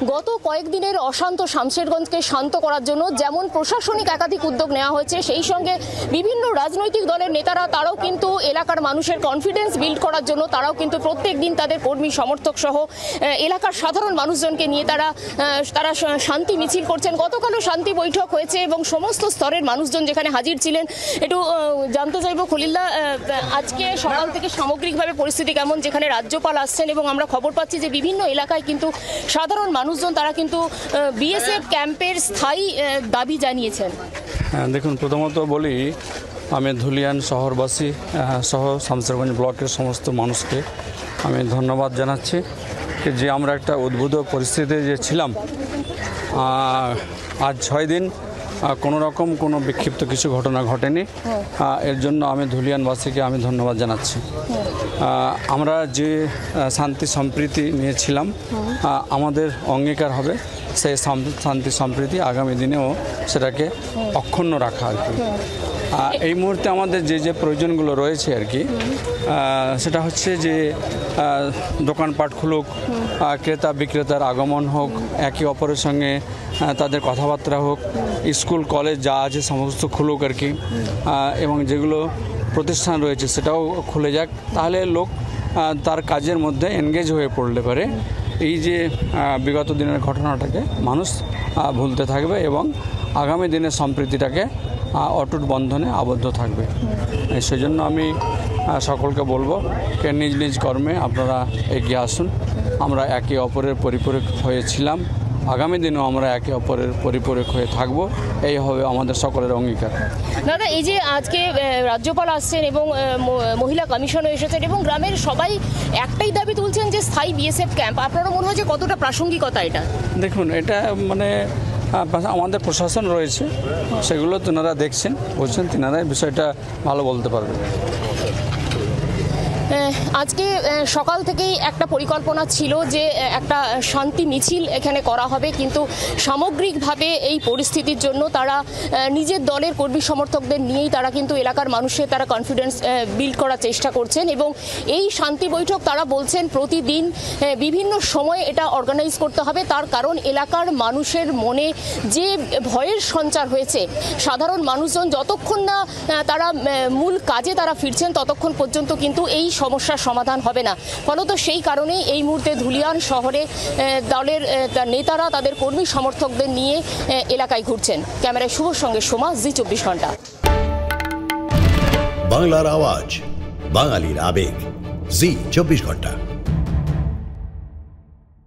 গত কয়েকদিনের অশান্ত শামশেরগঞ্জকে শান্ত করার জন্য যেমন প্রশাসনিক একাধিক উদ্যোগ নেওয়া হয়েছে, সেই সঙ্গে বিভিন্ন রাজনৈতিক দলের নেতারা তারাও কিন্তু এলাকার মানুষের কনফিডেন্স বিল্ড করার জন্য তারাও কিন্তু প্রত্যেক দিন তাদের কর্মী সমর্থক সহ এলাকার সাধারণ মানুষজনকে নিয়ে তারা শান্তি মিছিল করছেন। গতকালও শান্তি বৈঠক হয়েছে এবং সমস্ত স্তরের মানুষজন যেখানে হাজির ছিলেন। একটু জানতে চাইব খলিল্লা, আজকে সকাল থেকে সামগ্রিকভাবে পরিস্থিতি কেমন, যেখানে রাজ্যপাল আসছেন এবং আমরা খবর পাচ্ছি যে বিভিন্ন এলাকায় কিন্তু সাধারণ মানুষজন তারা কিন্তু বিএসএফ ক্যাম্পের স্থায়ী দাবি জানিয়েছেন। দেখুন, প্রথমত বলি আমি ধুলিয়ান শহরবাসী সহ শামশেরগঞ্জ ব্লকের সমস্ত মানুষকে আমি ধন্যবাদ জানাচ্ছি যে আমরা একটা উদ্ভূত পরিস্থিতিতে যে ছিলাম, আজ 6 দিন কোনো রকম কোনো বিক্ষিপ্ত কিছু ঘটনা ঘটেনি। এর জন্য আমি ধুলিয়ানবাসীকে আমি ধন্যবাদ জানাচ্ছি। আমরা যে শান্তি সম্প্রীতি নিয়েছিলাম, আমাদের অঙ্গীকার হবে সেই শান্তি সম্প্রীতি আগামী দিনেও সেটাকে অক্ষুণ্ণ রাখা আর কি। এই মুহূর্তে আমাদের যে প্রয়োজনগুলো রয়েছে আর কি, সেটা হচ্ছে যে দোকানপাট খুলুক, ক্রেতা বিক্রেতার আগমন হোক, একে অপরের সঙ্গে তাদের কথাবার্তা হোক, স্কুল কলেজ যা আছে সমস্ত খুলুক আর কি, এবং যেগুলো প্রতিষ্ঠান রয়েছে সেটাও খুলে যাক। তাহলে লোক তার কাজের মধ্যে এনগেজ হয়ে পড়লে পারে এই যে বিগত দিনের ঘটনাটাকে মানুষ ভুলতে থাকবে এবং আগামী দিনের সম্প্রীতিটাকে অটুট বন্ধনে আবদ্ধ থাকবে। সেই জন্য আমি সকলকে বলবো যে নিজ নিজ কর্মে আপনারা এগিয়ে আসুন। আমরা একে অপরের পরিপূরক হয়েছিলাম, আগামী দিনেও আমরা একে অপরের পরিপূরক হয়ে থাকবো, এই হবে আমাদের সকলের অঙ্গীকার। দাদা, এই যে আজকে রাজ্যপাল আসছেন এবং মহিলা কমিশনও এসেছেন এবং গ্রামের সবাই একটাই দাবি তুলছেন যে স্থায়ী বিএসএফ ক্যাম্প, আপনারও মনে হয় যে কতটা প্রাসঙ্গিকতা এটা? দেখুন, এটা মানে আমাদের প্রশাসন রয়েছে, সেগুলো তেনারা দেখছেন, বলছেন, তেনারা বিষয়টা ভালো বলতে পারবেন। আজকে সকাল থেকেই একটা পরিকল্পনা ছিল যে একটা শান্তি মিছিল এখানে করা হবে, কিন্তু সামগ্রিকভাবে এই পরিস্থিতির জন্য তারা নিজের দলের কর্মী সমর্থকদের নিয়েই তারা কিন্তু এলাকার মানুষের তারা কনফিডেন্স বিল্ড করার চেষ্টা করছেন এবং এই শান্তি বৈঠক তারা বলছেন প্রতিদিন বিভিন্ন সময় এটা অর্গানাইজ করতে হবে। তার কারণ এলাকার মানুষের মনে যে ভয়ের সঞ্চার হয়েছে, সাধারণ মানুষজন যতক্ষণ না তারা মূল কাজে তারা ফিরছেন ততক্ষণ পর্যন্ত কিন্তু এই সমস্যার সমাধান হবে না। ফলত সেই কারণেই এই মুহূর্তে ধুলিয়ান শহরে দলের নেতারা তাদের কর্মী সমর্থকদের নিয়ে এলাকায় ঘুরছেন। ক্যামেরায় শুভর সঙ্গে সোমা, জি 24 ঘন্টা। বাংলার আওয়াজ, বাঙালির আবেগ, জি 24 ঘন্টা।